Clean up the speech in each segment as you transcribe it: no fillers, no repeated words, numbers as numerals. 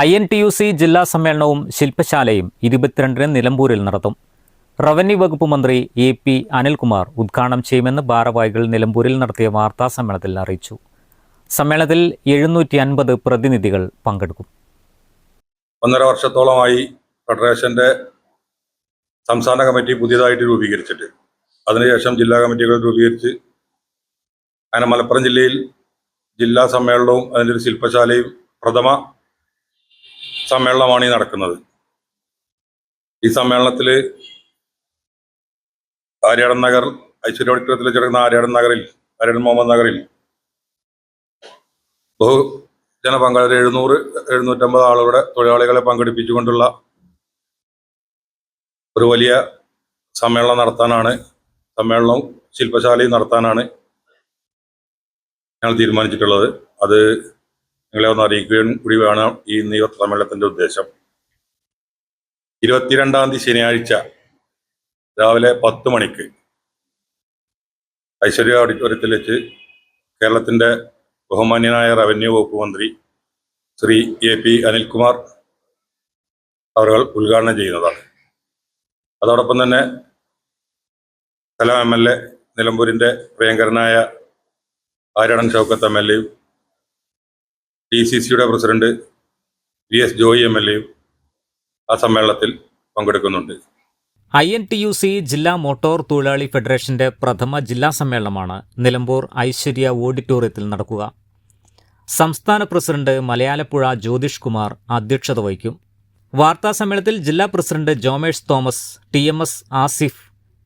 INTUC ജില്ലാ സമ്മേളനവും ശില്പശാലയും 22-ന് നിലമ്പൂരിൽ നടത്തും. റവന്യൂ വകുപ്പ് മന്ത്രി AP അനിൽകുമാർ ഉദ്ഘാടനം ചെയ്യുമെന്ന് ഭാരവാഹികൾ നിലമ്പൂരിൽ നടത്തിയ വാർത്താ സമ്മേളനത്തിൽ അറിയിച്ചു. സമ്മേളനത്തിൽ 750 പ്രതിനിധികൾ പങ്കെടുക്കും. 1.5 വർഷത്തോളമായി ഫെഡറേഷന്റെ സംസ്ഥാന കമ്മിറ്റി പുതിയതായിട്ട് രൂപീകരിച്ചിട്ട് അതിനുശേഷം ജില്ലാ കമ്മിറ്റികൾ രൂപീകരിച്ച് അങ്ങനെ മലപ്പുറം ജില്ലയിൽ ജില്ലാ സമ്മേളനവും അതിൻ്റെ ഒരു ശില്പശാലയും പ്രഥമ സമ്മേളനമാണ് ഈ നടക്കുന്നത്. ഈ സമ്മേളനത്തിൽ ആര്യാടൻ നഗർ ഐശ്വര്യ ഓഡിറ്റോറിയത്തിൽ ചേർക്കുന്ന ആര്യാടൻ മുഹമ്മദ് നഗറിൽ ബഹുജന പങ്കാളികൾ 700-750 ആളുകളുടെ തൊഴിലാളികളെ പങ്കെടുപ്പിച്ചുകൊണ്ടുള്ള ഒരു വലിയ സമ്മേളനവും ശില്പശാലയും നടത്താനാണ് ഞങ്ങൾ തീരുമാനിച്ചിട്ടുള്ളത്. അത് നിങ്ങളെ ഒന്ന് അറിയിക്കുകയും കൂടി വേണം ഈ സമ്മേളനത്തിൻ്റെ ഉദ്ദേശം. 22-ാം തീയതി ശനിയാഴ്ച രാവിലെ 10 മണിക്ക് ഐശ്വര്യ ഓഡിറ്റോറിയത്തിൽ വെച്ച് കേരളത്തിൻ്റെ ബഹുമാന്യനായ റവന്യൂ വകുപ്പ് മന്ത്രി ശ്രീ AP അനിൽകുമാർ അവർ ഉദ്ഘാടനം ചെയ്യുന്നതാണ്. അതോടൊപ്പം തന്നെ സലാം MLA, നിലമ്പൂരിൻ്റെ പ്രിയങ്കരനായ ആര്യാടൻ ഷൗക്കത്ത് MLA, DCCയുടെ പ്രസിഡന്റ് VS ജോയി MLA ആ സമ്മേളനത്തിൽ പങ്കെടുക്കുന്നുണ്ട്. INTUC ജില്ലാ മോട്ടോർ തൊഴിലാളി ഫെഡറേഷന്റെ പ്രഥമ ജില്ലാ സമ്മേളനമാണ് നിലമ്പൂർ ഐശ്വര്യ ഓഡിറ്റോറിയത്തിൽ നടക്കുക. സംസ്ഥാന പ്രസിഡന്റ് മലയാലപ്പുഴ ജ്യോതിഷ് കുമാർ അധ്യക്ഷത വഹിക്കും. വാർത്താ സമ്മേളനത്തിൽ ജില്ലാ president Jomesh Thomas, TMS Asif,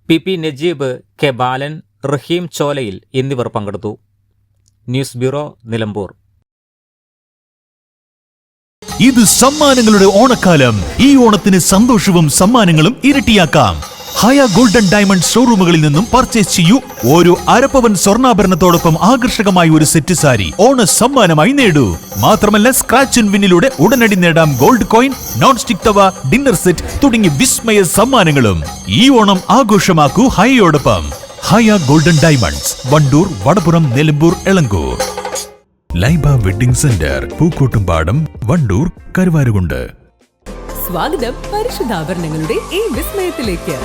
PP Najeeb, K ബാലൻ, റഹീം ചോലയിൽ എന്നിവർ പങ്കെടുത്തു. News bureau, Nilambur. ഇത് സമ്മാനങ്ങളുടെ ഓണക്കാലം. ഈ ഓണത്തിന് സന്തോഷവും സമ്മാനങ്ങളും ഇരട്ടിയാക്കാം. ഹയ ഗോൾഡൻ ഡയമണ്ട് ഷോറൂമുകളിൽ നിന്നും പർച്ചേസ് ചെയ്യൂ. ഓരോ അരപ്പവൻ സ്വർണ്ണാഭരണത്തോടൊപ്പം ആകർഷകമായ ഒരു സെറ്റ് സാരി ഓണ സമ്മാനമായി നേടൂ. മാത്രമല്ല, സ്ക്രാച്ച് ആൻഡ് വിന്നിലൂടെ ഉടനടി നേടാം ഗോൾഡ് കോയിൻ, നോൺ സ്റ്റിക് തവ, ഡിന്നർ സെറ്റ് തുടങ്ങിയ വിസ്മയ സമ്മാനങ്ങളും. ഈ ഓണം ആഘോഷമാക്കൂ ഹയയോടൊപ്പം. Haya golden diamonds, Wandoor, Vadapuram, Nilambur, Elankur. Laiba wedding centre, Pookkottumpadam, Wandoor, Karuvarakundu. സ്വാഗതം പരിശുദ്ധാഭരണങ്ങളുടെ ഈ വിസ്മയത്തിലേക്ക്.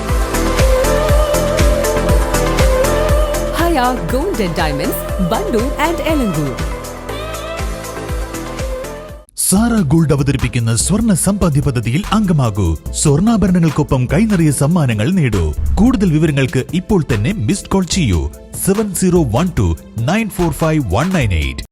Haya golden diamonds, Wandoor and Elankur. Sara gold അവതരിപ്പിക്കുന്ന സ്വർണ്ണ സമ്പാദ്യ പദ്ധതിയിൽ അംഗമാകൂ. സ്വർണ്ണാഭരണങ്ങൾക്കൊപ്പം കൈനിറിയ സമ്മാനങ്ങൾ നേടൂ. കൂടുതൽ വിവരങ്ങൾക്ക് ഇപ്പോൾ തന്നെ മിസ്ഡ് കോൾ ചെയ്യൂ. 7012 945 198.